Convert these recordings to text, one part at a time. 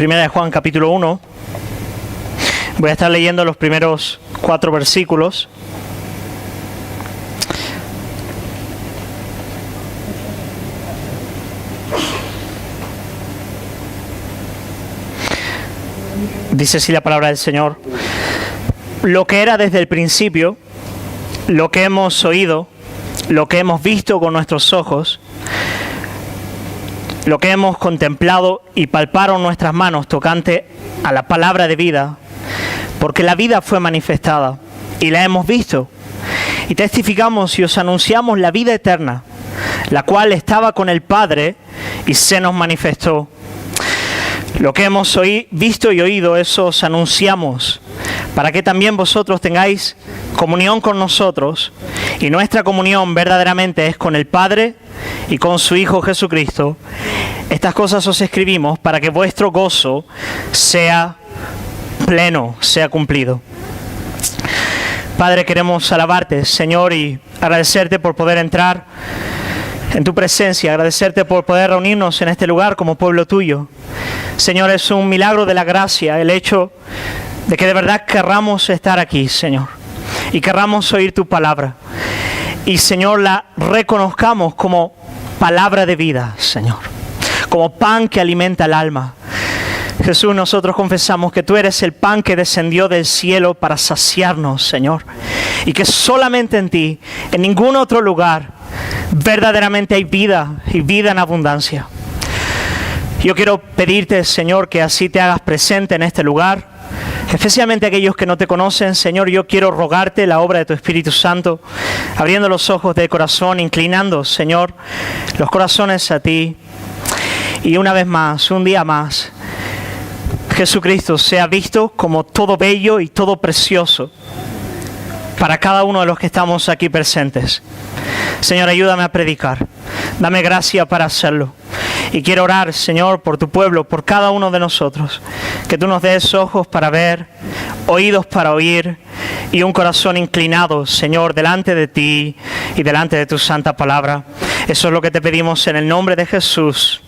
Primera de Juan, capítulo 1. Voy a estar leyendo los primeros 4 versículos. Dice así la palabra del Señor: lo que era desde el principio, lo que hemos oído, lo que hemos visto con nuestros ojos, lo que hemos contemplado y palparon nuestras manos tocante a la palabra de vida, porque la vida fue manifestada y la hemos visto, y testificamos y os anunciamos la vida eterna, la cual estaba con el Padre y se nos manifestó. Lo que hemos visto y oído, eso os anunciamos, para que también vosotros tengáis comunión con nosotros, y nuestra comunión verdaderamente es con el Padre y con su Hijo Jesucristo. Estas cosas os escribimos para que vuestro gozo sea pleno, sea cumplido. Padre, queremos alabarte, Señor, y agradecerte por poder entrar en tu presencia, agradecerte por poder reunirnos en este lugar como pueblo tuyo. Señor, es un milagro de la gracia el hecho de que de verdad querramos estar aquí, Señor, y querramos oír tu palabra. Y, Señor, la reconozcamos como palabra de vida, Señor, como pan que alimenta el alma. Jesús, nosotros confesamos que tú eres el pan que descendió del cielo para saciarnos, Señor, y que solamente en ti, en ningún otro lugar, verdaderamente hay vida y vida en abundancia. Yo quiero pedirte, Señor, que así te hagas presente en este lugar, especialmente aquellos que no te conocen. Señor, yo quiero rogarte la obra de tu Espíritu Santo, abriendo los ojos del corazón, inclinando, Señor, los corazones a ti. Y una vez más, un día más, Jesucristo sea visto como todo bello y todo precioso para cada uno de los que estamos aquí presentes. Señor, ayúdame a predicar. Dame gracia para hacerlo. Y quiero orar, Señor, por tu pueblo, por cada uno de nosotros. Que tú nos des ojos para ver, oídos para oír y un corazón inclinado, Señor, delante de ti y delante de tu santa palabra. Eso es lo que te pedimos en el nombre de Jesús.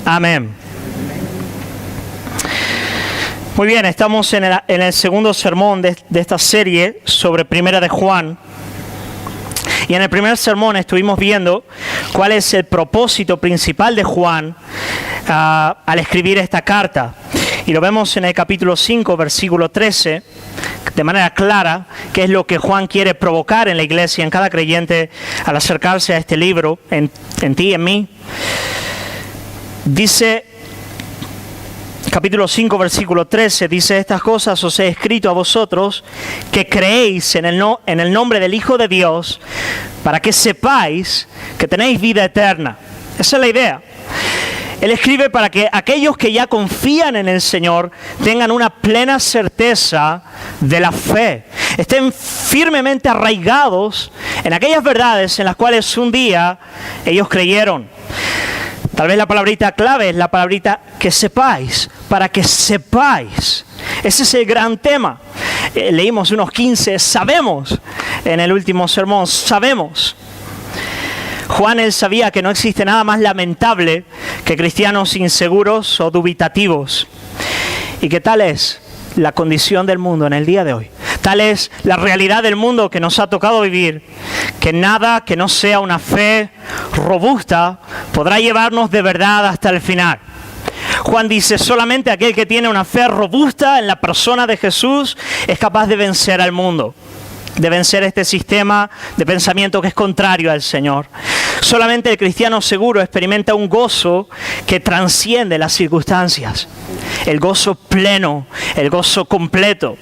Amén. Muy bien, estamos en el segundo sermón de esta serie sobre Primera de Juan. Y en el primer sermón estuvimos viendo cuál es el propósito principal de Juan al escribir esta carta. Y lo vemos en el capítulo 5, versículo 13, de manera clara, que es lo que Juan quiere provocar en la iglesia, en cada creyente, al acercarse a este libro, en ti y en mí. Dice, capítulo 5, versículo 13, dice: estas cosas os he escrito a vosotros que creéis en el nombre del Hijo de Dios, para que sepáis que tenéis vida eterna. Esa es la idea. Él escribe para que aquellos que ya confían en el Señor tengan una plena certeza de la fe, estén firmemente arraigados en aquellas verdades en las cuales un día ellos creyeron. Tal vez la palabrita clave es la palabrita que sepáis, para que sepáis. Ese es el gran tema. Leímos unos 15, sabemos, en el último sermón, sabemos. Juan, él sabía que no existe nada más lamentable que cristianos inseguros o dubitativos. Y que tal es la condición del mundo en el día de hoy. Tal es la realidad del mundo que nos ha tocado vivir, que nada que no sea una fe robusta podrá llevarnos de verdad hasta el final. Juan dice: solamente aquel que tiene una fe robusta en la persona de Jesús es capaz de vencer al mundo, de vencer este sistema de pensamiento que es contrario al Señor. Solamente el cristiano seguro experimenta un gozo que transciende las circunstancias, el gozo pleno, el gozo completo.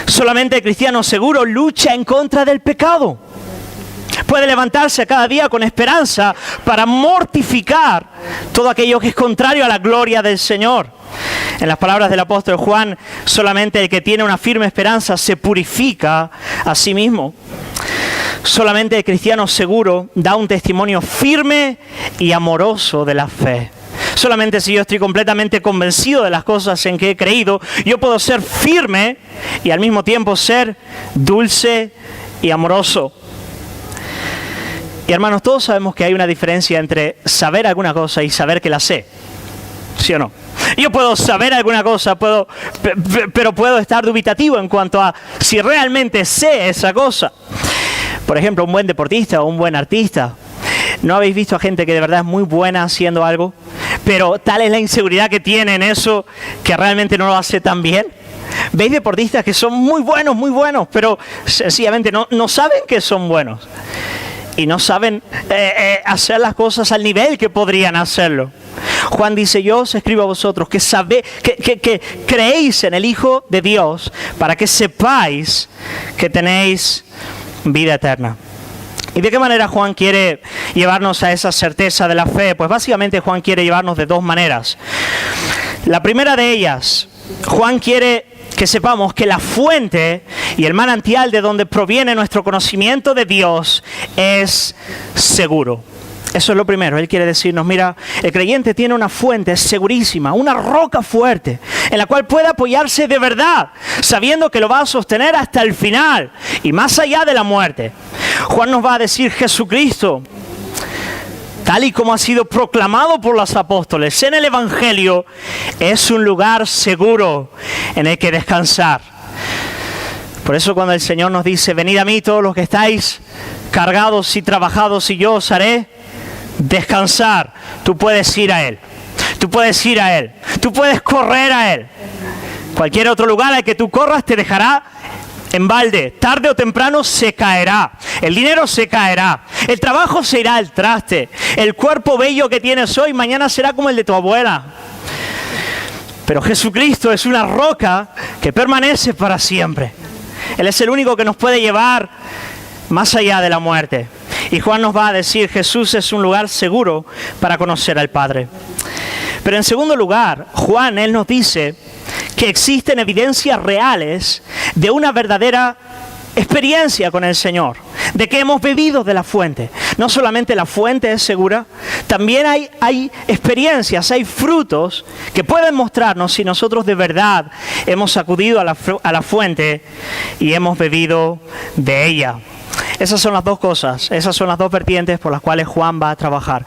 Solamente el cristiano seguro lucha en contra del pecado. Puede levantarse cada día con esperanza para mortificar todo aquello que es contrario a la gloria del Señor. En las palabras del apóstol Juan, solamente el que tiene una firme esperanza se purifica a sí mismo. Solamente el cristiano seguro da un testimonio firme y amoroso de la fe. Solamente si yo estoy completamente convencido de las cosas en que he creído, yo puedo ser firme y al mismo tiempo ser dulce y amoroso. Y hermanos, todos sabemos que hay una diferencia entre saber alguna cosa y saber que la sé. ¿sí o no? Yo puedo saber alguna cosa, pero puedo estar dubitativo en cuanto a si realmente sé esa cosa. Por ejemplo, un buen deportista o un buen artista. ¿No habéis visto a gente que de verdad es muy buena haciendo algo, pero tal es la inseguridad que tiene en eso que realmente no lo hace tan bien? ¿Veis deportistas que son muy buenos, pero sencillamente no saben que son buenos? Y no saben hacer las cosas al nivel que podrían hacerlo. Juan dice, yo os escribo a vosotros que creéis en el Hijo de Dios para que sepáis que tenéis vida eterna. ¿Y de qué manera Juan quiere llevarnos a esa certeza de la fe? Pues básicamente Juan quiere llevarnos de dos maneras. La primera de ellas, Juan quiere que sepamos que la fuente y el manantial de donde proviene nuestro conocimiento de Dios es seguro. Eso es lo primero. Él quiere decirnos, mira, el creyente tiene una fuente segurísima, una roca fuerte, en la cual puede apoyarse de verdad, sabiendo que lo va a sostener hasta el final y más allá de la muerte. Juan nos va a decir, Jesucristo, tal y como ha sido proclamado por los apóstoles en el Evangelio, es un lugar seguro en el que descansar. Por eso cuando el Señor nos dice, venid a mí todos los que estáis cargados y trabajados y yo os haré descansar, tú puedes ir a Él. Tú puedes ir a Él. Tú puedes correr a Él. Cualquier otro lugar al que tú corras te dejará en balde. Tarde o temprano se caerá. El dinero se caerá. El trabajo se irá al traste. El cuerpo bello que tienes hoy mañana será como el de tu abuela. Pero Jesucristo es una roca que permanece para siempre. Él es el único que nos puede llevar más allá de la muerte. Y Juan nos va a decir, Jesús es un lugar seguro para conocer al Padre. Pero en segundo lugar, Juan, él nos dice que existen evidencias reales de una verdadera experiencia con el Señor, de que hemos bebido de la fuente. No solamente la fuente es segura, también hay experiencias, hay frutos que pueden mostrarnos si nosotros de verdad hemos acudido a la fuente y hemos bebido de ella. Esas son las dos cosas, esas son las dos vertientes por las cuales Juan va a trabajar.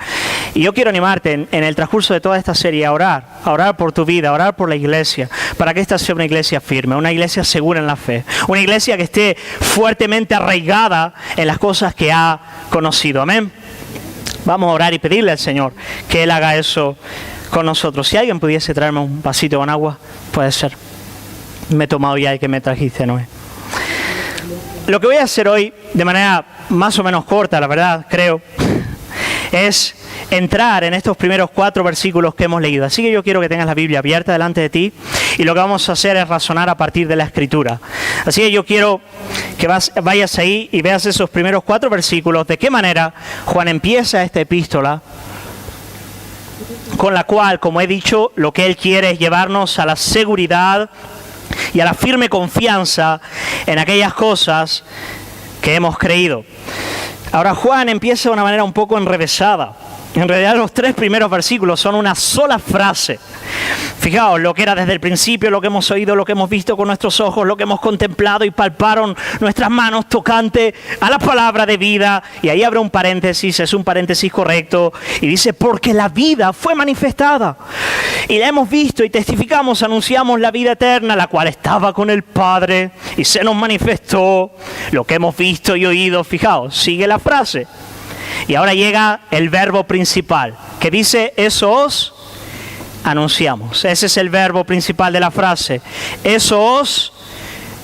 Y yo quiero animarte en el transcurso de toda esta serie a orar por tu vida, a orar por la iglesia, para que esta sea una iglesia firme, una iglesia segura en la fe, una iglesia que esté fuertemente arraigada en las cosas que ha conocido. Amén. Vamos a orar y pedirle al Señor que Él haga eso con nosotros. Si alguien pudiese traerme un vasito con agua, puede ser. Me he tomado ya el que me trajiste, Noé. Lo que voy a hacer hoy, de manera más o menos corta, la verdad, creo, es entrar en estos primeros 4 versículos que hemos leído. Así que yo quiero que tengas la Biblia abierta delante de ti y lo que vamos a hacer es razonar a partir de la Escritura. Así que yo quiero que vayas ahí y veas esos primeros 4 versículos, de qué manera Juan empieza esta epístola, con la cual, como he dicho, lo que él quiere es llevarnos a la seguridad y a la firme confianza en aquellas cosas que hemos creído. Ahora Juan empieza de una manera un poco enrevesada. En realidad los 3 primeros versículos son una sola frase. Fijaos, lo que era desde el principio, lo que hemos oído, lo que hemos visto con nuestros ojos, lo que hemos contemplado y palparon nuestras manos tocante a la palabra de vida. Y ahí abre un paréntesis, es un paréntesis correcto, y dice, porque la vida fue manifestada. Y la hemos visto y testificamos, anunciamos la vida eterna, la cual estaba con el Padre, y se nos manifestó lo que hemos visto y oído. Fijaos, sigue la frase. Y ahora llega el verbo principal, que dice, eso os anunciamos. Ese es el verbo principal de la frase. Eso os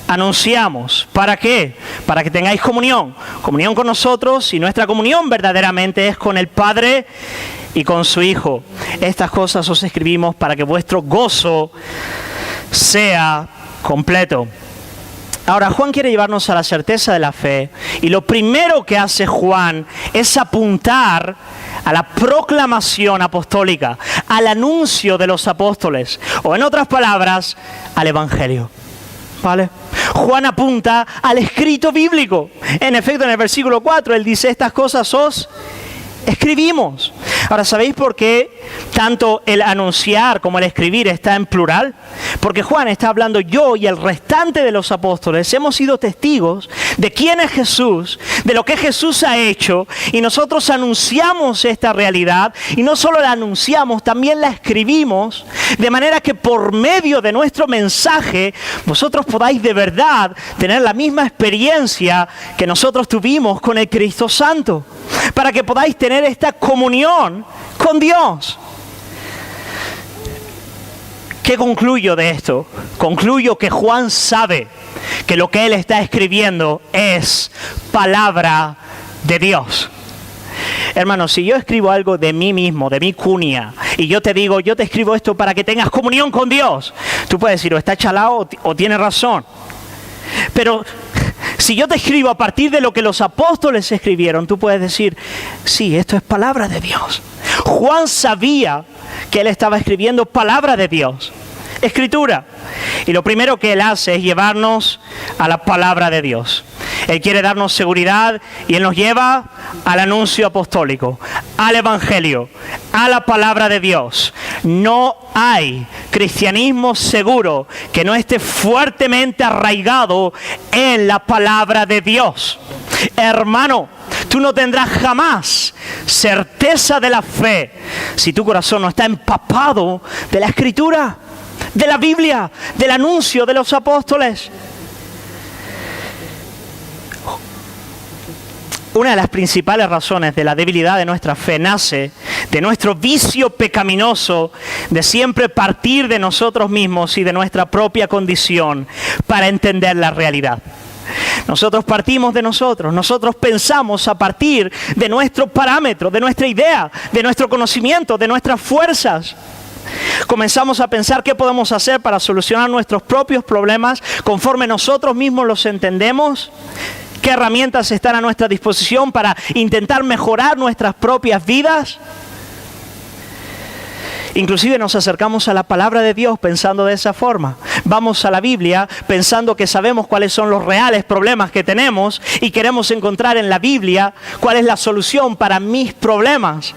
anunciamos. ¿Para qué? Para que tengáis comunión con nosotros, y nuestra comunión verdaderamente es con el Padre y con su Hijo. Estas cosas os escribimos para que vuestro gozo sea completo. Ahora, Juan quiere llevarnos a la certeza de la fe, y lo primero que hace Juan es apuntar a la proclamación apostólica, al anuncio de los apóstoles, o en otras palabras, al Evangelio. ¿Vale? Juan apunta al escrito bíblico. En efecto, en el versículo 4, él dice, estas cosas os escribimos. Ahora, ¿sabéis por qué tanto el anunciar como el escribir está en plural? Porque Juan está hablando, yo y el restante de los apóstoles hemos sido testigos de quién es Jesús, de lo que Jesús ha hecho, y nosotros anunciamos esta realidad, y no solo la anunciamos, también la escribimos, de manera que por medio de nuestro mensaje vosotros podáis de verdad tener la misma experiencia que nosotros tuvimos con el Cristo Santo, para que podáis tener esta comunión con Dios. ¿Qué concluyo de esto? Concluyo que Juan sabe que lo que él está escribiendo es palabra de Dios. Hermanos, si yo escribo algo de mí mismo, de mi cunia, y yo te digo, yo te escribo esto para que tengas comunión con Dios, tú puedes decir, o está chalado o tiene razón. Pero si yo te escribo a partir de lo que los apóstoles escribieron, tú puedes decir, sí, esto es palabra de Dios. Juan sabía que él estaba escribiendo palabra de Dios, escritura. Y lo primero que él hace es llevarnos a la palabra de Dios. Él quiere darnos seguridad y él nos lleva al anuncio apostólico, al evangelio, a la palabra de Dios. No hay cristianismo seguro que no esté fuertemente arraigado en la palabra de Dios. Hermano, tú no tendrás jamás certeza de la fe si tu corazón no está empapado de la Escritura, de la Biblia, del anuncio de los apóstoles. Una de las principales razones de la debilidad de nuestra fe nace de nuestro vicio pecaminoso de siempre partir de nosotros mismos y de nuestra propia condición para entender la realidad. Nosotros partimos de nosotros pensamos a partir de nuestro parámetro, de nuestra idea, de nuestro conocimiento, de nuestras fuerzas. Comenzamos a pensar qué podemos hacer para solucionar nuestros propios problemas conforme nosotros mismos los entendemos. ¿Qué herramientas están a nuestra disposición para intentar mejorar nuestras propias vidas? Inclusive nos acercamos a la palabra de Dios pensando de esa forma. Vamos a la Biblia pensando que sabemos cuáles son los reales problemas que tenemos y queremos encontrar en la Biblia cuál es la solución para mis problemas.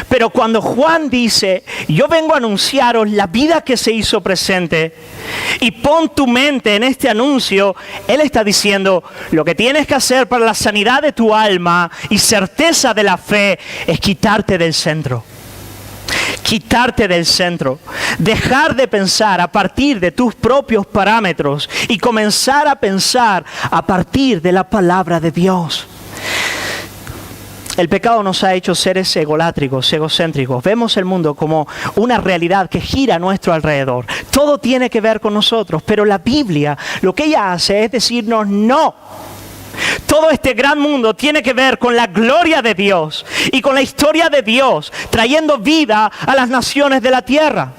Pero cuando Juan dice, yo vengo a anunciaros la vida que se hizo presente y pon tu mente en este anuncio, él está diciendo, lo que tienes que hacer para la sanidad de tu alma y certeza de la fe es quitarte del centro. Quitarte del centro, dejar de pensar a partir de tus propios parámetros y comenzar a pensar a partir de la palabra de Dios. El pecado nos ha hecho seres egolátricos, egocéntricos. Vemos el mundo como una realidad que gira a nuestro alrededor. Todo tiene que ver con nosotros, pero la Biblia lo que ella hace es decirnos no. Todo este gran mundo tiene que ver con la gloria de Dios y con la historia de Dios, trayendo vida a las naciones de la tierra.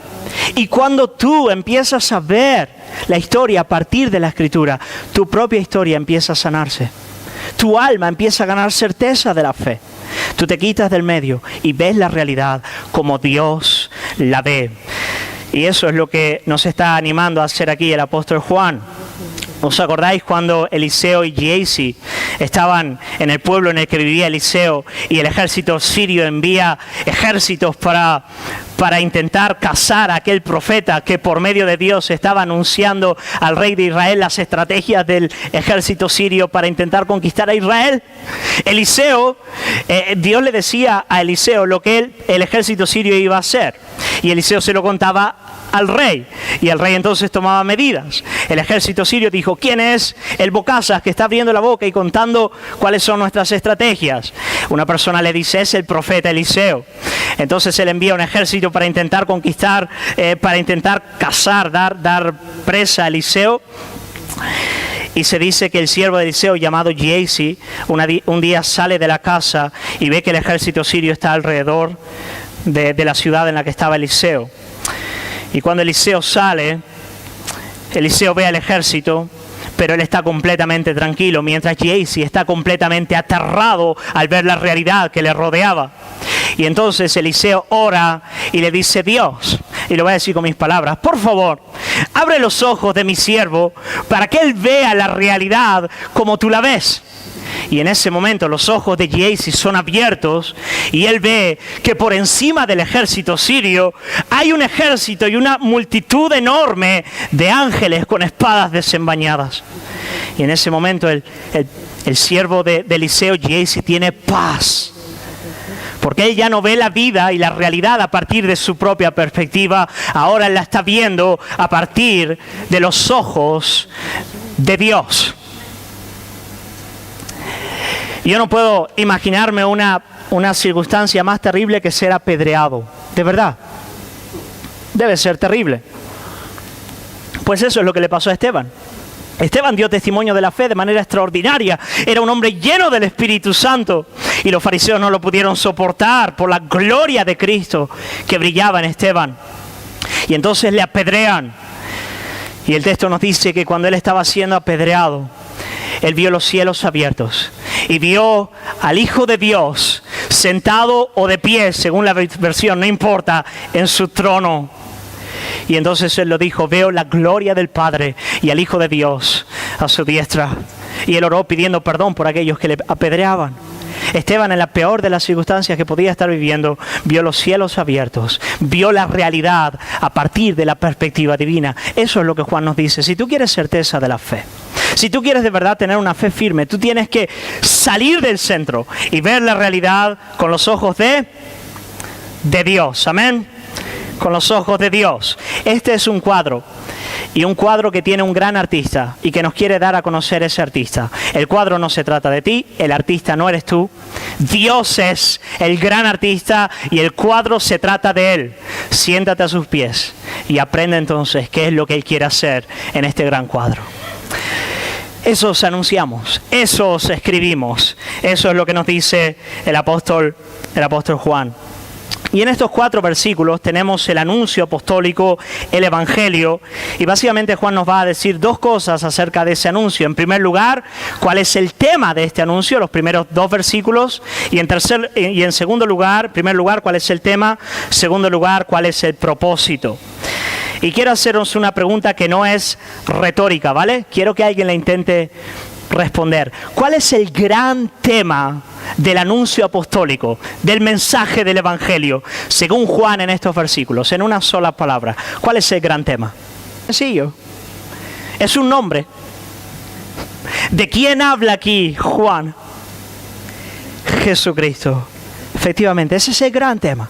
Y cuando tú empiezas a ver la historia a partir de la Escritura, tu propia historia empieza a sanarse. Tu alma empieza a ganar certeza de la fe. Tú te quitas del medio y ves la realidad como Dios la ve. Y eso es lo que nos está animando a hacer aquí el apóstol Juan. ¿Os acordáis cuando Eliseo y Giesi estaban en el pueblo en el que vivía Eliseo y el ejército sirio envía ejércitos para intentar cazar a aquel profeta que por medio de Dios estaba anunciando al rey de Israel las estrategias del ejército sirio para intentar conquistar a Israel? Eliseo, Dios le decía a Eliseo lo que el ejército sirio iba a hacer y Eliseo se lo contaba al rey, y el rey entonces tomaba medidas. El ejército sirio dijo, ¿quién es el bocazas que está abriendo la boca y contando cuáles son nuestras estrategias? Una persona le dice, es el profeta Eliseo. Entonces él envía un ejército para intentar conquistar, para intentar cazar, dar presa a Eliseo. Y se dice que el siervo de Eliseo, llamado Giesi, un día sale de la casa y ve que el ejército sirio está alrededor de la ciudad en la que estaba Eliseo. Y cuando Eliseo sale, Eliseo ve al ejército, pero él está completamente tranquilo, mientras Giesi está completamente aterrado al ver la realidad que le rodeaba. Y entonces Eliseo ora y le dice, Dios, y lo voy a decir con mis palabras, por favor, abre los ojos de mi siervo para que él vea la realidad como tú la ves. Y en ese momento los ojos de Giesi son abiertos y él ve que por encima del ejército sirio hay un ejército y una multitud enorme de ángeles con espadas desenvainadas. Y en ese momento el siervo de Eliseo, Giesi, tiene paz. Porque él ya no ve la vida y la realidad a partir de su propia perspectiva. Ahora él la está viendo a partir de los ojos de Dios. Yo no puedo imaginarme una circunstancia más terrible que ser apedreado. De verdad. Debe ser terrible. Pues eso es lo que le pasó a Esteban. Esteban dio testimonio de la fe de manera extraordinaria. Era un hombre lleno del Espíritu Santo. Y los fariseos no lo pudieron soportar por la gloria de Cristo que brillaba en Esteban. Y entonces le apedrean. Y el texto nos dice que cuando él estaba siendo apedreado, él vio los cielos abiertos. Y vio al Hijo de Dios sentado o de pie, según la versión, no importa, en su trono. Y entonces él lo dijo: veo la gloria del Padre y al Hijo de Dios a su diestra. Y él oró pidiendo perdón por aquellos que le apedreaban. Esteban, en la peor de las circunstancias que podía estar viviendo, vio los cielos abiertos, vio la realidad a partir de la perspectiva divina. Eso es lo que Juan nos dice. Si tú quieres certeza de la fe, si tú quieres de verdad tener una fe firme, tú tienes que salir del centro y ver la realidad con los ojos de Dios. Amén. Con los ojos de Dios. Este es un cuadro. Y un cuadro que tiene un gran artista y que nos quiere dar a conocer ese artista. El cuadro no se trata de ti, el artista no eres tú. Dios es el gran artista y el cuadro se trata de Él. Siéntate a sus pies y aprende entonces qué es lo que Él quiere hacer en este gran cuadro. Eso os anunciamos, eso os escribimos. Eso es lo que nos dice el apóstol Juan. Y en estos 4 versículos tenemos el anuncio apostólico, el evangelio, y básicamente Juan nos va a decir 2 cosas acerca de ese anuncio. En primer lugar, cuál es el tema de este anuncio, los primeros 2 versículos, y en segundo lugar, primer lugar, cuál es el tema, segundo lugar, cuál es el propósito. Y quiero haceros una pregunta que no es retórica, ¿vale? Quiero que alguien la intente responder. ¿Cuál es el gran tema del anuncio apostólico, del mensaje del evangelio, según Juan en estos versículos, en una sola palabra? ¿Cuál es el gran tema? Sencillo. Es un nombre. ¿De quién habla aquí Juan? Jesucristo. Efectivamente, ese es el gran tema.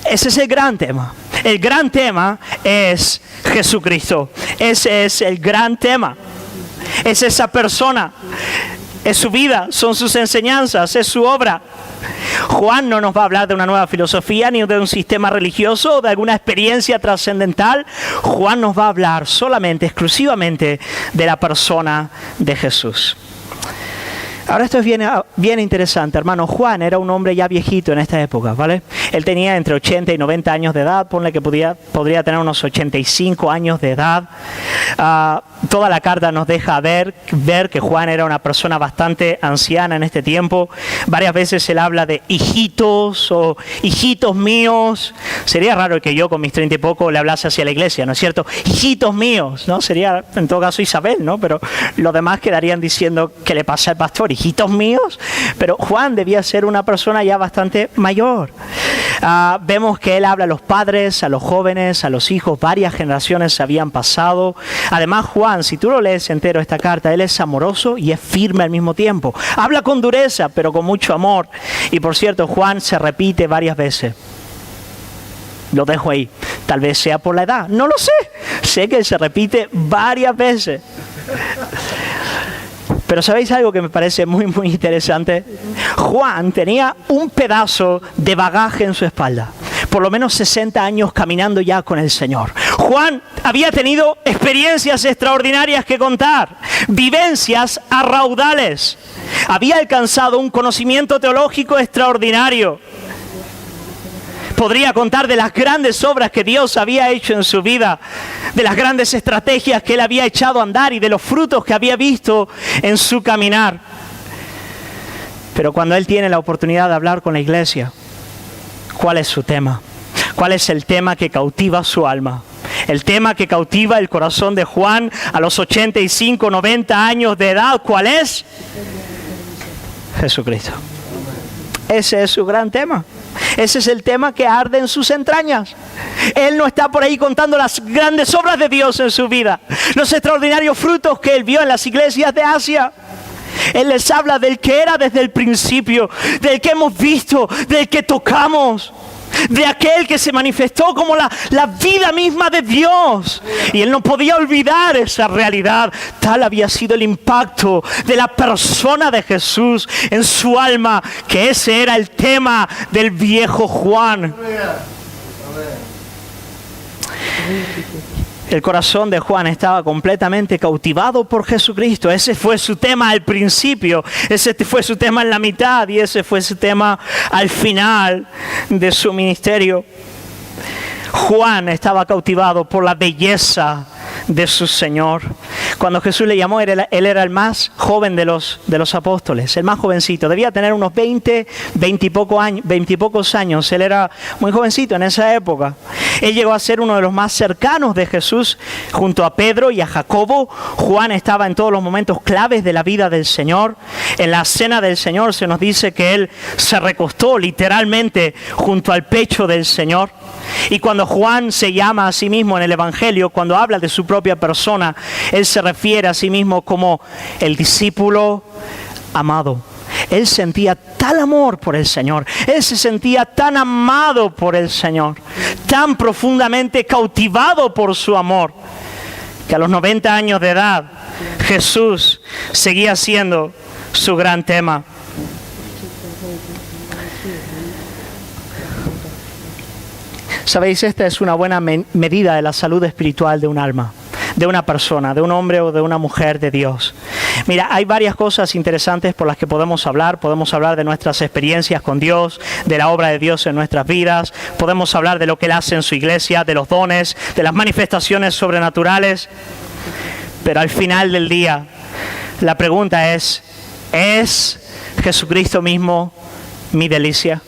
Ese es el gran tema. El gran tema es Jesucristo. Ese es el gran tema. Es esa persona. Es su vida, son sus enseñanzas, es su obra. Juan no nos va a hablar de una nueva filosofía, ni de un sistema religioso, o de alguna experiencia trascendental. Juan nos va a hablar solamente, exclusivamente, de la persona de Jesús. Ahora esto es bien interesante, hermano. Juan era un hombre ya viejito en esta época, ¿vale? Él tenía entre 80 y 90 años de edad, ponle que podría tener unos 85 años de edad. Toda la carta nos deja ver que Juan era una persona bastante anciana en este tiempo. Varias veces él habla de hijitos o hijitos míos. Sería raro que yo con mis 30 y poco le hablase hacia la iglesia, ¿no es cierto? Hijitos míos, ¿no? Sería en todo caso Isabel, ¿no? Pero los demás quedarían diciendo que le pasa al pastor, hijitos míos. Pero Juan debía ser una persona ya bastante mayor. Vemos que él habla a los padres, a los jóvenes, a los hijos. Varias generaciones se habían pasado. Además, Juan, si tú lo lees entero esta carta, él es amoroso y es firme al mismo tiempo. Habla con dureza, pero con mucho amor. Y por cierto, Juan se repite varias veces. Lo dejo ahí. Tal vez sea por la edad. No lo sé. Sé que se repite varias veces. Pero ¿sabéis algo que me parece muy, muy interesante? Juan tenía un pedazo de bagaje en su espalda. Por lo menos 60 años caminando ya con el Señor. Juan había tenido experiencias extraordinarias que contar. Vivencias a raudales. Había alcanzado un conocimiento teológico extraordinario. Podría contar de las grandes obras que Dios había hecho en su vida, de las grandes estrategias que él había echado a andar y de los frutos que había visto en su caminar. Pero cuando él tiene la oportunidad de hablar con la iglesia, ¿cuál es su tema? ¿Cuál es el tema que cautiva su alma? El tema que cautiva el corazón de Juan a los 85, 90 años de edad, ¿cuál es? Jesucristo. Ese es su gran tema. Ese es el tema que arde en sus entrañas. Él no está por ahí contando las grandes obras de Dios en su vida, los extraordinarios frutos que él vio en las iglesias de Asia. Él les habla del que era desde el principio, del que hemos visto, del que tocamos, de aquel que se manifestó como la vida misma de Dios. Y él no podía olvidar esa realidad. Tal había sido el impacto de la persona de Jesús en su alma, que ese era el tema del viejo Juan. El corazón de Juan estaba completamente cautivado por Jesucristo. Ese fue su tema al principio, ese fue su tema en la mitad y ese fue su tema al final de su ministerio. Juan estaba cautivado por la belleza de su Señor. Cuando Jesús le llamó, él era el más joven de los apóstoles, el más jovencito. Debía tener unos 20 y pocos años. Él era muy jovencito en esa época. Él llegó a ser uno de los más cercanos de Jesús, junto a Pedro y a Jacobo. Juan estaba en todos los momentos claves de la vida del Señor. En la cena del Señor se nos dice que él se recostó literalmente junto al pecho del Señor. Y cuando Juan se llama a sí mismo en el Evangelio, cuando habla de su propia persona, él se refiere a sí mismo como el discípulo amado. Él sentía tal amor por el Señor, él se sentía tan amado por el Señor, tan profundamente cautivado por su amor, que a los 90 años de edad Jesús seguía siendo su gran tema. Sabéis, esta es una buena medida de la salud espiritual de un alma, de una persona, de un hombre o de una mujer de Dios. Mira, hay varias cosas interesantes por las que podemos hablar. Podemos hablar de nuestras experiencias con Dios, de la obra de Dios en nuestras vidas. Podemos hablar de lo que Él hace en su iglesia, de los dones, de las manifestaciones sobrenaturales. Pero al final del día, la pregunta ¿es Jesucristo mismo mi delicia?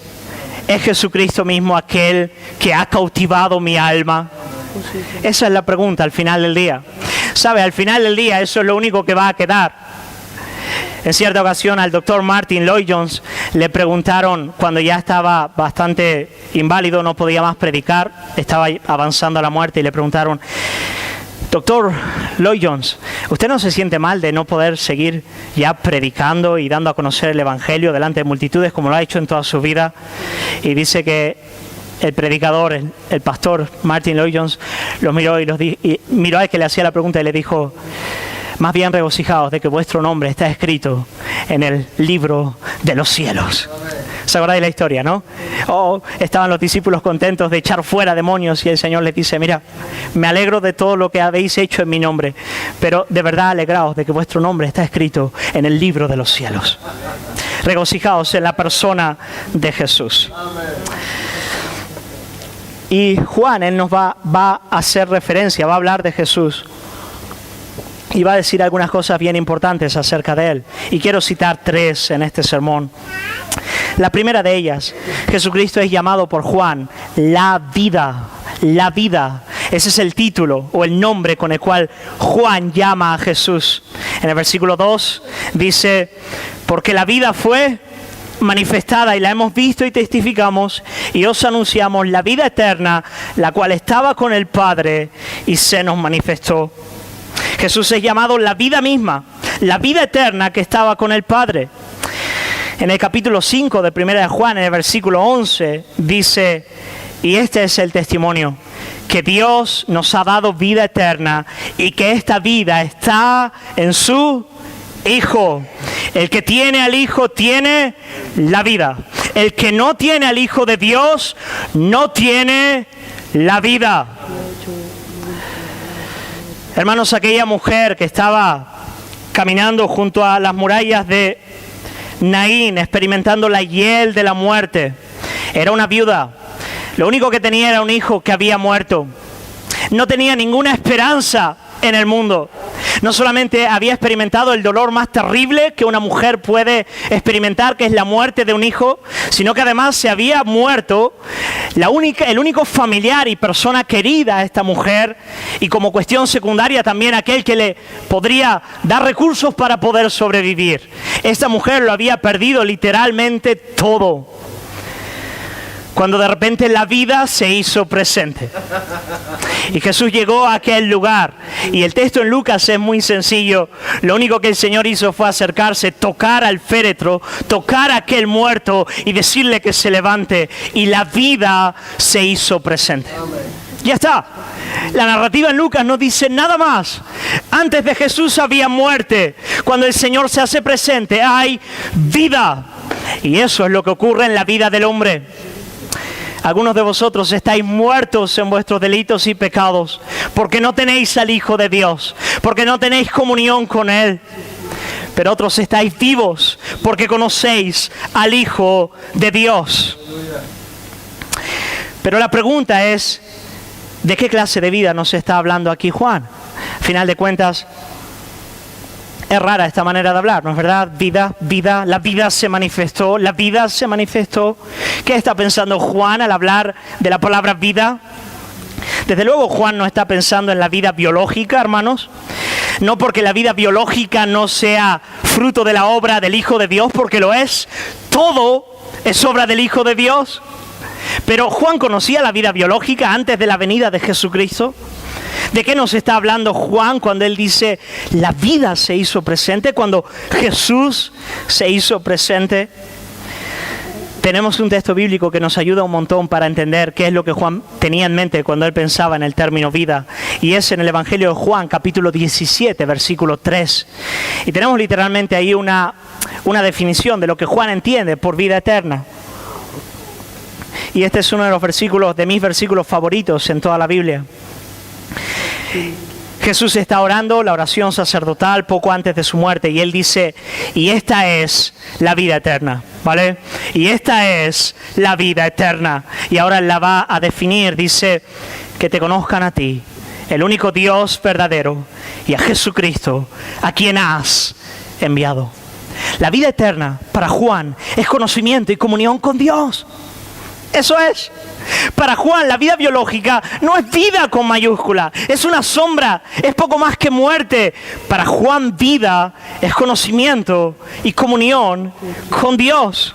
¿Es Jesucristo mismo aquel que ha cautivado mi alma? Esa es la pregunta al final del día. ¿Sabe? Al final del día eso es lo único que va a quedar. En cierta ocasión al doctor Martin Lloyd-Jones le preguntaron, cuando ya estaba bastante inválido, no podía más predicar, estaba avanzando a la muerte, y le preguntaron: Doctor Lloyd-Jones, ¿usted no se siente mal de no poder seguir ya predicando y dando a conocer el Evangelio delante de multitudes como lo ha hecho en toda su vida? Y dice que el predicador, el pastor Martin Lloyd-Jones, los miró y miró al que le hacía la pregunta y le dijo: más bien regocijaos de que vuestro nombre está escrito en el libro de los cielos. ¿Se acuerdan de la historia, no? Estaban los discípulos contentos de echar fuera demonios y el Señor les dice: mira, me alegro de todo lo que habéis hecho en mi nombre, pero de verdad alegraos de que vuestro nombre está escrito en el libro de los cielos. Regocijaos en la persona de Jesús. Y Juan, él nos va a hacer referencia, va a hablar de Jesús. Y va a decir algunas cosas bien importantes acerca de él. Y quiero citar 3 en este sermón. La primera de ellas: Jesucristo es llamado por Juan la vida. La vida. Ese es el título o el nombre con el cual Juan llama a Jesús. En el versículo 2 dice: porque la vida fue manifestada y la hemos visto y testificamos y os anunciamos la vida eterna, la cual estaba con el Padre y se nos manifestó. Jesús es llamado la vida misma, la vida eterna que estaba con el Padre. En el capítulo 5 de 1 de Juan, en el versículo 11, dice: y este es el testimonio, que Dios nos ha dado vida eterna y que esta vida está en su Hijo. El que tiene al Hijo tiene la vida. El que no tiene al Hijo de Dios no tiene la vida. Hermanos, aquella mujer que estaba caminando junto a las murallas de Naín, experimentando la hiel de la muerte, era una viuda. Lo único que tenía era un hijo que había muerto. No tenía ninguna esperanza en el mundo. No solamente había experimentado el dolor más terrible que una mujer puede experimentar, que es la muerte de un hijo, sino que además se había muerto el único familiar y persona querida a esta mujer, y como cuestión secundaria también aquel que le podría dar recursos para poder sobrevivir. Esta mujer lo había perdido literalmente todo. cuando de repente la vida se hizo presente. Y Jesús llegó a aquel lugar. Y el texto en Lucas es muy sencillo. Lo único que el Señor hizo fue acercarse, tocar al féretro, tocar a aquel muerto y decirle que se levante. Y la vida se hizo presente. Ya está. La narrativa en Lucas no dice nada más. Antes de Jesús había muerte. Cuando el Señor se hace presente, hay vida. Y eso es lo que ocurre en la vida del hombre. Algunos de vosotros estáis muertos en vuestros delitos y pecados, porque no tenéis al Hijo de Dios, porque no tenéis comunión con Él. Pero otros estáis vivos, porque conocéis al Hijo de Dios. Pero la pregunta es, ¿de qué clase de vida nos está hablando aquí Juan? Al final de cuentas, es rara esta manera de hablar, ¿no es verdad? Vida, la vida se manifestó, la vida se manifestó. ¿Qué está pensando Juan al hablar de la palabra vida? Desde luego Juan no está pensando en la vida biológica, hermanos. No porque la vida biológica no sea fruto de la obra del Hijo de Dios, porque lo es. Todo es obra del Hijo de Dios. Pero Juan conocía la vida biológica antes de la venida de Jesucristo. ¿De qué nos está hablando Juan cuando él dice la vida se hizo presente? Cuando Jesús se hizo presente. Tenemos un texto bíblico que nos ayuda un montón para entender qué es lo que Juan tenía en mente cuando él pensaba en el término vida. Y es en el Evangelio de Juan, capítulo 17, versículo 3. Y tenemos literalmente ahí una definición de lo que Juan entiende por vida eterna. Y este es uno de los versículos, de mis versículos favoritos en toda la Biblia. Jesús está orando la oración sacerdotal poco antes de su muerte y él dice, y esta es la vida eterna, ¿vale? Y esta es la vida eterna. Y ahora la va a definir, dice, que te conozcan a ti, el único Dios verdadero, y a Jesucristo, a quien has enviado. La vida eterna para Juan es conocimiento y comunión con Dios. Eso es. Para Juan, la vida biológica no es vida con mayúscula, es una sombra, es poco más que muerte. Para Juan, vida es conocimiento y comunión con Dios.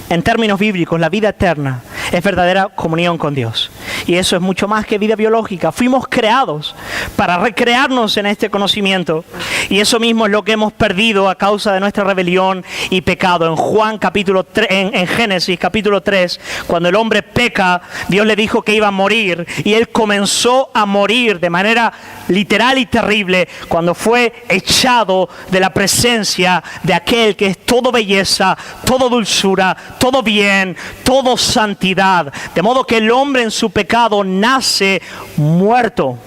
En términos bíblicos, la vida eterna es verdadera comunión con Dios. Y eso es mucho más que vida biológica. Fuimos creados para recrearnos en este conocimiento. Y eso mismo es lo que hemos perdido a causa de nuestra rebelión y pecado. En Juan capítulo 3, en Génesis capítulo 3, cuando el hombre peca, Dios le dijo que iba a morir. Y él comenzó a morir de manera literal y terrible cuando fue echado de la presencia de aquel que es todo belleza, todo dulzura, todo bien, todo santidad. De modo que el hombre en su pecado nace muerto,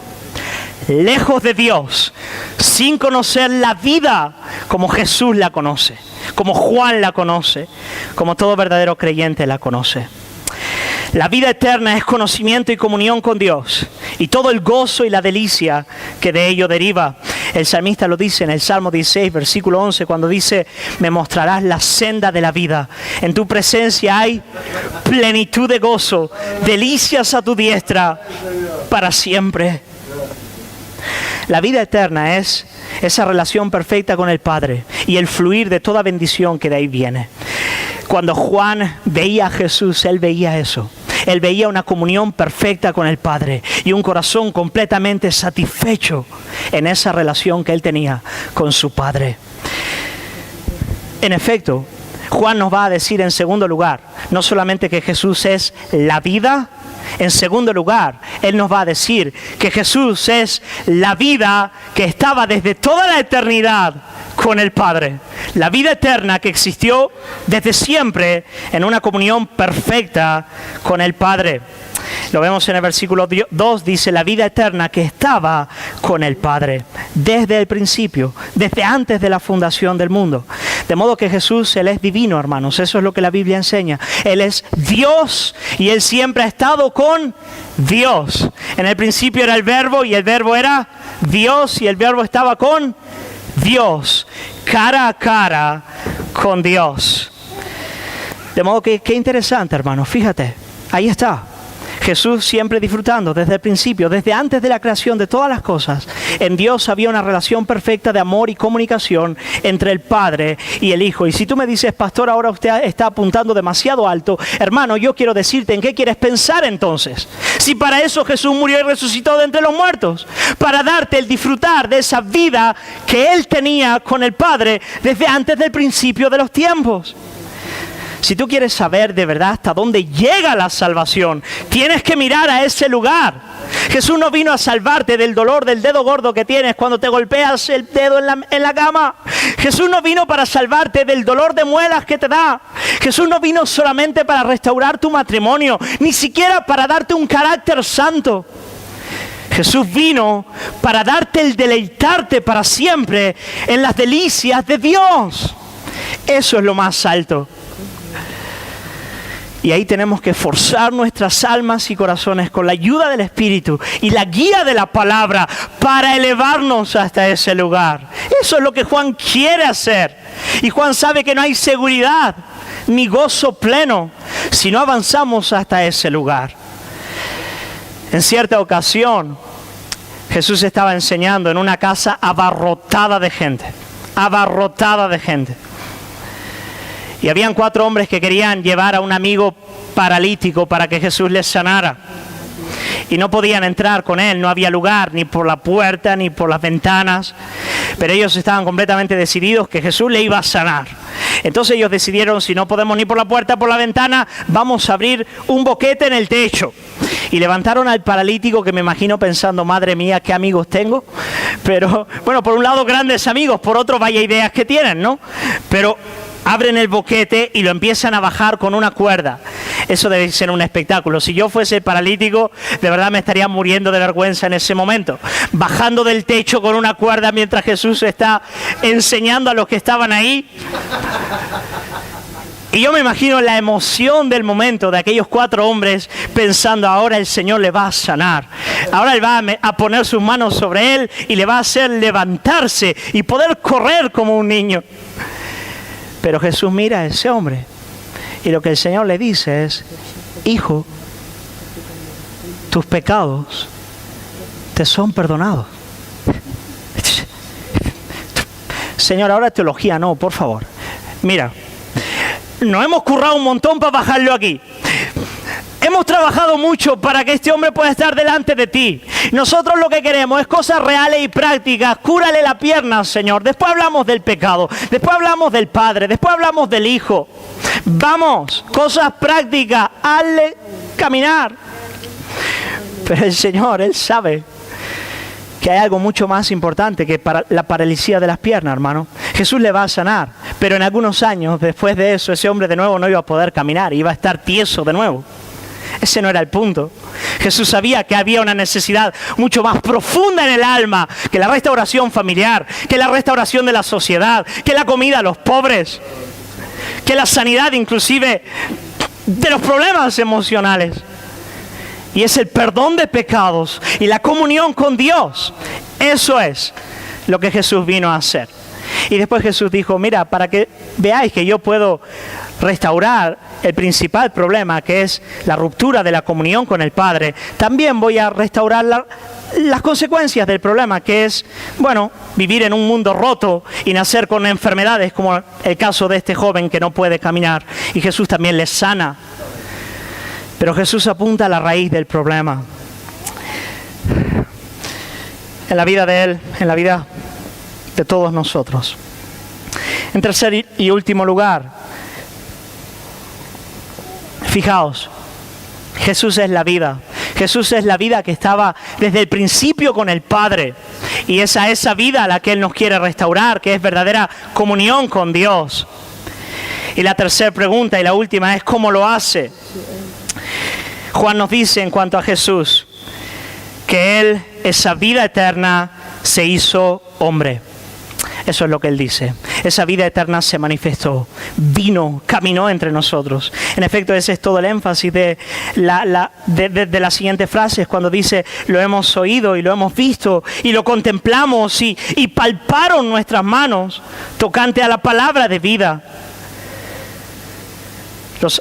lejos de Dios, sin conocer la vida como Jesús la conoce, como Juan la conoce, como todo verdadero creyente la conoce. La vida eterna es conocimiento y comunión con Dios y todo el gozo y la delicia que de ello deriva. El salmista lo dice en el Salmo 16, versículo 11, cuando dice, me mostrarás la senda de la vida. En tu presencia hay plenitud de gozo, delicias a tu diestra para siempre. La vida eterna es esa relación perfecta con el Padre y el fluir de toda bendición que de ahí viene. Cuando Juan veía a Jesús, él veía eso. Él veía una comunión perfecta con el Padre y un corazón completamente satisfecho en esa relación que él tenía con su Padre. En efecto, Juan nos va a decir en segundo lugar, no solamente que Jesús es la vida, en segundo lugar, él nos va a decir que Jesús es la vida que estaba desde toda la eternidad con el Padre. La vida eterna que existió desde siempre en una comunión perfecta con el Padre. Lo vemos en el versículo 2, dice la vida eterna que estaba con el Padre desde el principio, desde antes de la fundación del mundo. De modo que Jesús, Él es divino, hermanos, eso es lo que la Biblia enseña. Él es Dios y Él siempre ha estado con Dios. En el principio era el Verbo y el Verbo era Dios y el Verbo estaba con Dios, cara a cara con Dios. De modo que, qué interesante, hermanos, fíjate, ahí está. Jesús siempre disfrutando desde el principio, desde antes de la creación de todas las cosas. En Dios había una relación perfecta de amor y comunicación entre el Padre y el Hijo. Y si tú me dices, pastor, ahora usted está apuntando demasiado alto, hermano, yo quiero decirte en qué quieres pensar entonces. Si para eso Jesús murió y resucitó de entre los muertos, para darte el disfrutar de esa vida que Él tenía con el Padre desde antes del principio de los tiempos. Si tú quieres saber de verdad hasta dónde llega la salvación, tienes que mirar a ese lugar. Jesús no vino a salvarte del dolor del dedo gordo que tienes cuando te golpeas el dedo en la cama. Jesús no vino para salvarte del dolor de muelas que te da. Jesús no vino solamente para restaurar tu matrimonio, ni siquiera para darte un carácter santo. Jesús vino para darte el deleitarte para siempre en las delicias de Dios. Eso es lo más alto. Y ahí tenemos que forzar nuestras almas y corazones con la ayuda del Espíritu y la guía de la palabra para elevarnos hasta ese lugar. Eso es lo que Juan quiere hacer. Y Juan sabe que no hay seguridad ni gozo pleno si no avanzamos hasta ese lugar. En cierta ocasión, Jesús estaba enseñando en una casa abarrotada de gente. Y habían 4 hombres que querían llevar a un amigo paralítico para que Jesús les sanara. Y no podían entrar con él, no había lugar, ni por la puerta, ni por las ventanas. Pero ellos estaban completamente decididos que Jesús le iba a sanar. Entonces ellos decidieron, si no podemos ni por la puerta, por la ventana, vamos a abrir un boquete en el techo. Y levantaron al paralítico, que me imagino pensando, madre mía, qué amigos tengo. Pero, bueno, por un lado grandes amigos, por otro vaya ideas que tienen, ¿no? Pero abren el boquete y lo empiezan a bajar con una cuerda. Eso debe ser un espectáculo. Si yo fuese el paralítico, de verdad me estaría muriendo de vergüenza en ese momento. Bajando del techo con una cuerda mientras Jesús está enseñando a los que estaban ahí. Y yo me imagino la emoción del momento de aquellos 4 hombres pensando, ahora el Señor le va a sanar. Ahora Él va a poner sus manos sobre él y le va a hacer levantarse y poder correr como un niño. Pero Jesús mira a ese hombre y lo que el Señor le dice es, hijo, tus pecados te son perdonados. Señor, ahora teología no, por favor. Mira, nos hemos currado un montón para bajarlo aquí. Hemos trabajado mucho para que este hombre pueda estar delante de ti. Nosotros lo que queremos es cosas reales y prácticas. Cúrale la pierna, Señor. Después hablamos del pecado. Después hablamos del Padre. Después hablamos del Hijo. Vamos, cosas prácticas. Hazle caminar. Pero el Señor, Él sabe que hay algo mucho más importante que para la paralisia de las piernas, hermano. Jesús le va a sanar. Pero en algunos años, después de eso, ese hombre de nuevo no iba a poder caminar. Iba a estar tieso de nuevo. Ese no era el punto. Jesús sabía que había una necesidad mucho más profunda en el alma que la restauración familiar, que la restauración de la sociedad, que la comida a los pobres, que la sanidad inclusive de los problemas emocionales. Y es el perdón de pecados y la comunión con Dios. Eso es lo que Jesús vino a hacer. Y después Jesús dijo, mira, para que veáis que yo puedo restaurar el principal problema, que es la ruptura de la comunión con el Padre, también voy a restaurar las consecuencias del problema, que es, bueno, vivir en un mundo roto y nacer con enfermedades, como el caso de este joven que no puede caminar. Y Jesús también le sana. Pero Jesús apunta a la raíz del problema. En la vida de Él, en la vida de todos nosotros. En tercer y último lugar, fijaos, Jesús es la vida. Jesús es la vida que estaba desde el principio con el Padre. Y es a esa vida a la que Él nos quiere restaurar, que es verdadera comunión con Dios. Y la tercera pregunta y la última es ¿cómo lo hace? Juan nos dice en cuanto a Jesús que Él, esa vida eterna, se hizo hombre. Eso es lo que Él dice. Esa vida eterna se manifestó, vino, caminó entre nosotros. En efecto, ese es todo el énfasis de las siguientes frases, cuando dice, lo hemos oído y lo hemos visto y lo contemplamos y palparon nuestras manos tocante a la palabra de vida.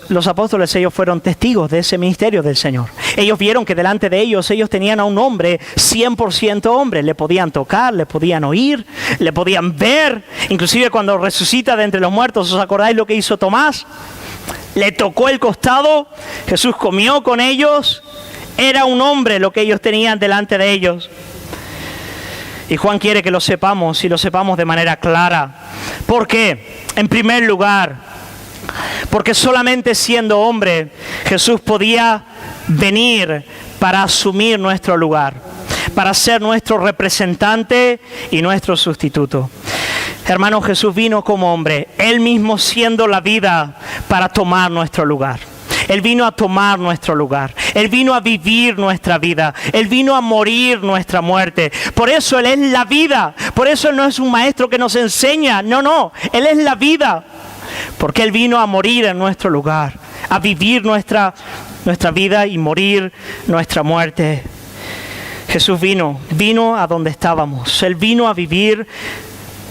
Los apóstoles, ellos fueron testigos de ese ministerio del Señor. Ellos vieron que delante de ellos tenían a un hombre 100% hombre. Le podían tocar, le podían oír, le podían ver. Inclusive cuando resucita de entre los muertos, ¿os acordáis lo que hizo Tomás? Le tocó el costado, Jesús comió con ellos. Era un hombre lo que ellos tenían delante de ellos. Y Juan quiere que lo sepamos y lo sepamos de manera clara. ¿Por qué? En primer lugar, porque solamente siendo hombre Jesús podía venir para asumir nuestro lugar, para ser nuestro representante y nuestro sustituto. Hermano, Jesús vino como hombre, Él mismo siendo la vida para tomar nuestro lugar. Él vino a tomar nuestro lugar. Él vino a vivir nuestra vida. Él vino a morir nuestra muerte. Por eso Él es la vida. Por eso Él no es un maestro que nos enseña. No. Él es la vida. Porque Él vino a morir en nuestro lugar. A vivir nuestra vida y morir nuestra muerte. Jesús vino a donde estábamos. Él vino a vivir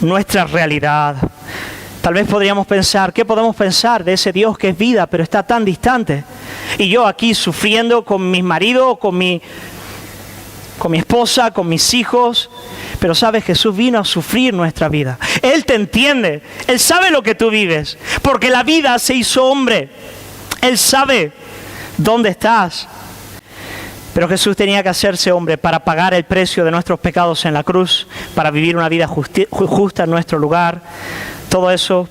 nuestra realidad. Tal vez podríamos pensar, ¿qué podemos pensar de ese Dios que es vida, pero está tan distante? Y yo aquí sufriendo con mi marido, con mi esposa, con mis hijos. Pero sabes, Jesús vino a sufrir nuestra vida. Él te entiende, Él sabe lo que tú vives, porque la vida se hizo hombre. Él sabe dónde estás. Pero Jesús tenía que hacerse hombre para pagar el precio de nuestros pecados en la cruz, para vivir una vida justa en nuestro lugar.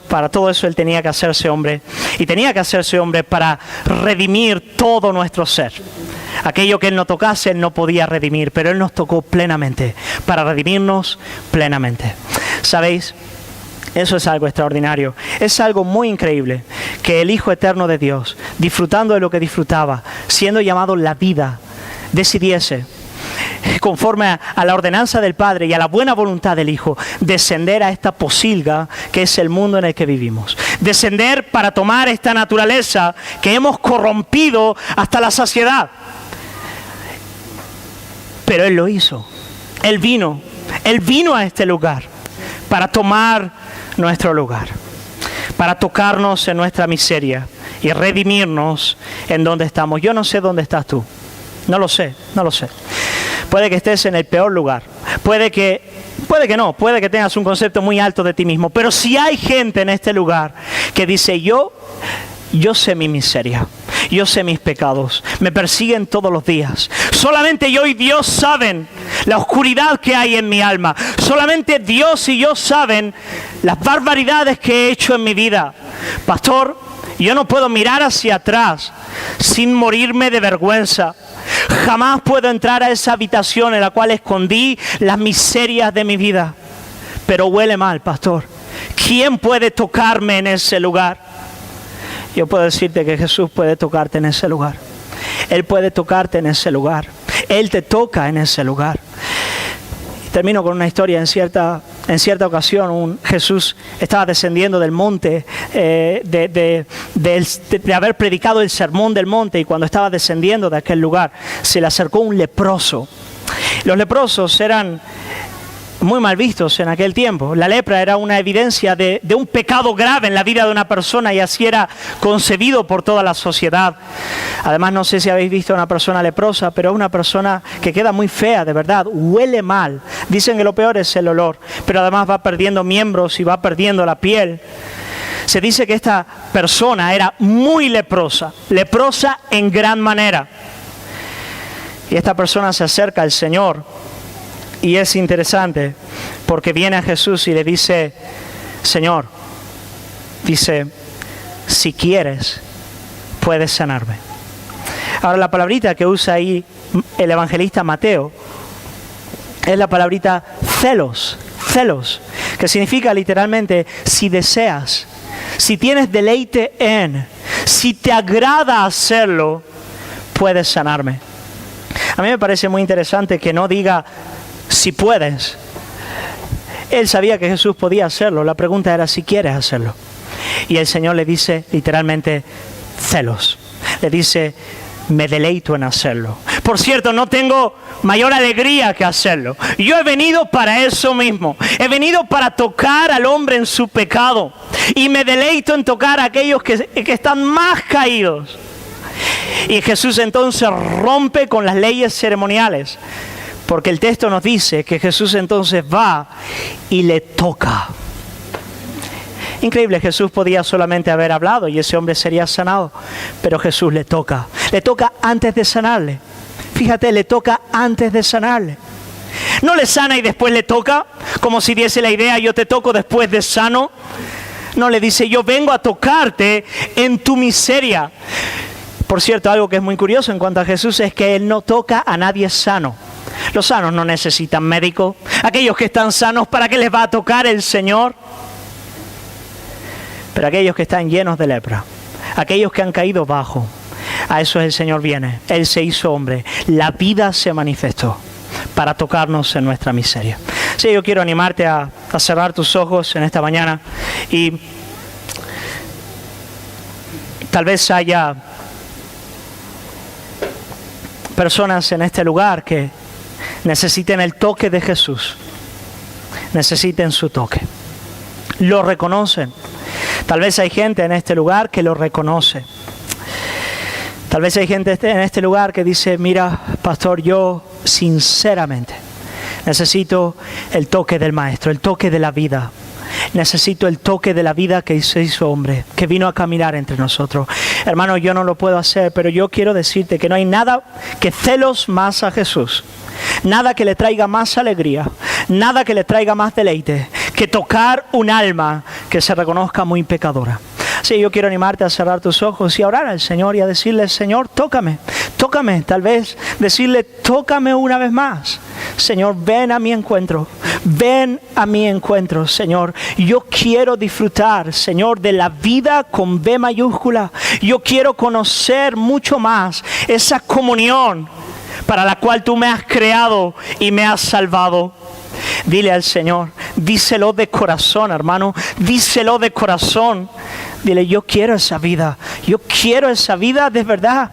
Para todo eso Él tenía que hacerse hombre. Y tenía que hacerse hombre para redimir todo nuestro ser. Aquello que Él no tocase, Él no podía redimir, pero Él nos tocó plenamente, para redimirnos plenamente. ¿Sabéis? Eso es algo extraordinario. Es algo muy increíble que el Hijo Eterno de Dios, disfrutando de lo que disfrutaba, siendo llamado la vida, decidiese, conforme a la ordenanza del Padre y a la buena voluntad del Hijo, descender a esta posilga que es el mundo en el que vivimos. Descender para tomar esta naturaleza que hemos corrompido hasta la saciedad. Pero Él lo hizo. Él vino a este lugar para tomar nuestro lugar, para tocarnos en nuestra miseria y redimirnos en donde estamos. Yo no sé dónde estás tú. No lo sé. Puede que estés en el peor lugar. Puede que no. Puede que tengas un concepto muy alto de ti mismo. Pero si hay gente en este lugar que dice, yo sé mi miseria. Yo sé mis pecados. Me persiguen todos los días. Solamente yo y Dios saben la oscuridad que hay en mi alma. Solamente Dios y yo saben las barbaridades que he hecho en mi vida. Pastor, yo no puedo mirar hacia atrás sin morirme de vergüenza. Jamás puedo entrar a esa habitación en la cual escondí las miserias de mi vida. Pero huele mal, pastor. ¿Quién puede tocarme en ese lugar? Yo puedo decirte que Jesús puede tocarte en ese lugar. Él puede tocarte en ese lugar. Él te toca en ese lugar. Termino con una historia. En cierta ocasión, Jesús estaba descendiendo del monte, de haber predicado el sermón del monte, y cuando estaba descendiendo de aquel lugar, se le acercó un leproso. Los leprosos eran muy mal vistos en aquel tiempo. La lepra era una evidencia de un pecado grave en la vida de una persona, y así era concebido por toda la sociedad. Además, no sé si habéis visto a una persona leprosa, pero es una persona que queda muy fea, de verdad, huele mal. Dicen que lo peor es el olor, pero además va perdiendo miembros y va perdiendo la piel. Se dice que esta persona era muy leprosa en gran manera. Y esta persona se acerca al Señor. Y es interesante porque viene a Jesús y le dice, Señor, dice, si quieres, puedes sanarme. Ahora, la palabrita que usa ahí el evangelista Mateo es la palabrita celos, que significa literalmente si deseas, si tienes deleite en, si te agrada hacerlo, puedes sanarme. A mí me parece muy interesante que no diga si puedes. Él sabía que Jesús podía hacerlo. La pregunta era si quieres hacerlo. Y el Señor le dice literalmente celos. Le dice, me deleito en hacerlo. Por cierto, no tengo mayor alegría que hacerlo. Yo he venido para eso mismo. He venido para tocar al hombre en su pecado. Y me deleito en tocar a aquellos que están más caídos. Y Jesús entonces rompe con las leyes ceremoniales. Porque el texto nos dice que Jesús entonces va y le toca. Increíble, Jesús podía solamente haber hablado y ese hombre sería sanado. Pero Jesús le toca. Le toca antes de sanarle. Fíjate, le toca antes de sanarle. No le sana y después le toca, como si diese la idea, yo te toco después de sano. No, le dice, yo vengo a tocarte en tu miseria. Por cierto, algo que es muy curioso en cuanto a Jesús es que Él no toca a nadie sano. Los sanos no necesitan médico. Aquellos que están sanos, ¿para qué les va a tocar el Señor? Pero aquellos que están llenos de lepra, aquellos que han caído bajo, a eso el Señor viene. Él se hizo hombre. La vida se manifestó para tocarnos en nuestra miseria. Sí, yo quiero animarte a cerrar tus ojos en esta mañana. Y tal vez haya personas en este lugar que necesiten el toque de Jesús. Necesiten su toque. Lo reconocen. Tal vez hay gente en este lugar que lo reconoce. Tal vez hay gente en este lugar que dice, mira, pastor, yo sinceramente necesito el toque del Maestro, el toque de la vida. Necesito el toque de la vida que se hizo hombre, que vino a caminar entre nosotros. Hermano, yo no lo puedo hacer, pero yo quiero decirte que no hay nada que celos más a Jesús. Nada que le traiga más alegría, nada que le traiga más deleite, que tocar un alma que se reconozca muy pecadora. Sí, yo quiero animarte a cerrar tus ojos y a orar al Señor y a decirle, Señor, tócame, tócame. Tal vez decirle, tócame una vez más. Señor, ven a mi encuentro, ven a mi encuentro, Señor. Yo quiero disfrutar, Señor, de la vida con B mayúscula. Yo quiero conocer mucho más esa comunión para la cual tú me has creado y me has salvado. Dile al Señor, díselo de corazón, hermano, díselo de corazón. Dile, yo quiero esa vida de verdad.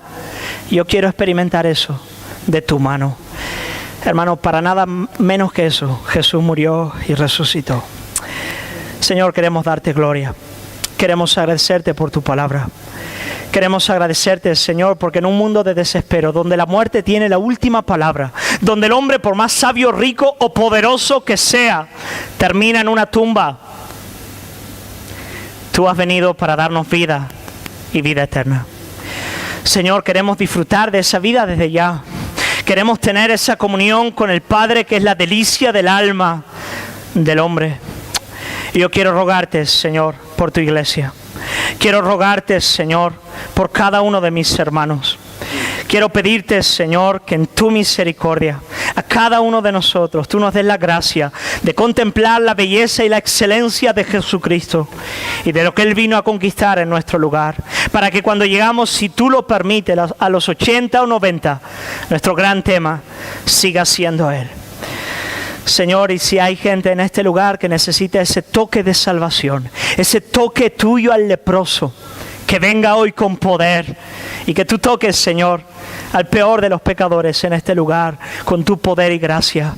Yo quiero experimentar eso de tu mano. Hermano, para nada menos que eso, Jesús murió y resucitó. Señor, queremos darte gloria. Queremos agradecerte por tu palabra. Queremos agradecerte, Señor, porque en un mundo de desespero, donde la muerte tiene la última palabra, donde el hombre, por más sabio, rico o poderoso que sea, termina en una tumba, tú has venido para darnos vida y vida eterna. Señor, queremos disfrutar de esa vida desde ya. Queremos tener esa comunión con el Padre que es la delicia del alma del hombre. Y yo quiero rogarte, Señor, por tu iglesia. Quiero rogarte, Señor, por cada uno de mis hermanos. Quiero pedirte, Señor, que en tu misericordia a cada uno de nosotros tú nos des la gracia de contemplar la belleza y la excelencia de Jesucristo y de lo que Él vino a conquistar en nuestro lugar, para que cuando llegamos, si tú lo permites, a los 80 o 90, nuestro gran tema siga siendo Él. Señor, y si hay gente en este lugar que necesita ese toque de salvación, ese toque tuyo al leproso, que venga hoy con poder y que tú toques, Señor, al peor de los pecadores en este lugar con tu poder y gracia.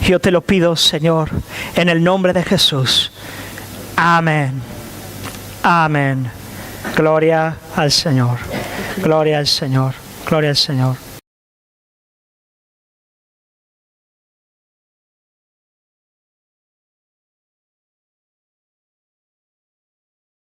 Yo te lo pido, Señor, en el nombre de Jesús. Amén. Amén. Gloria al Señor. Gloria al Señor. Gloria al Señor.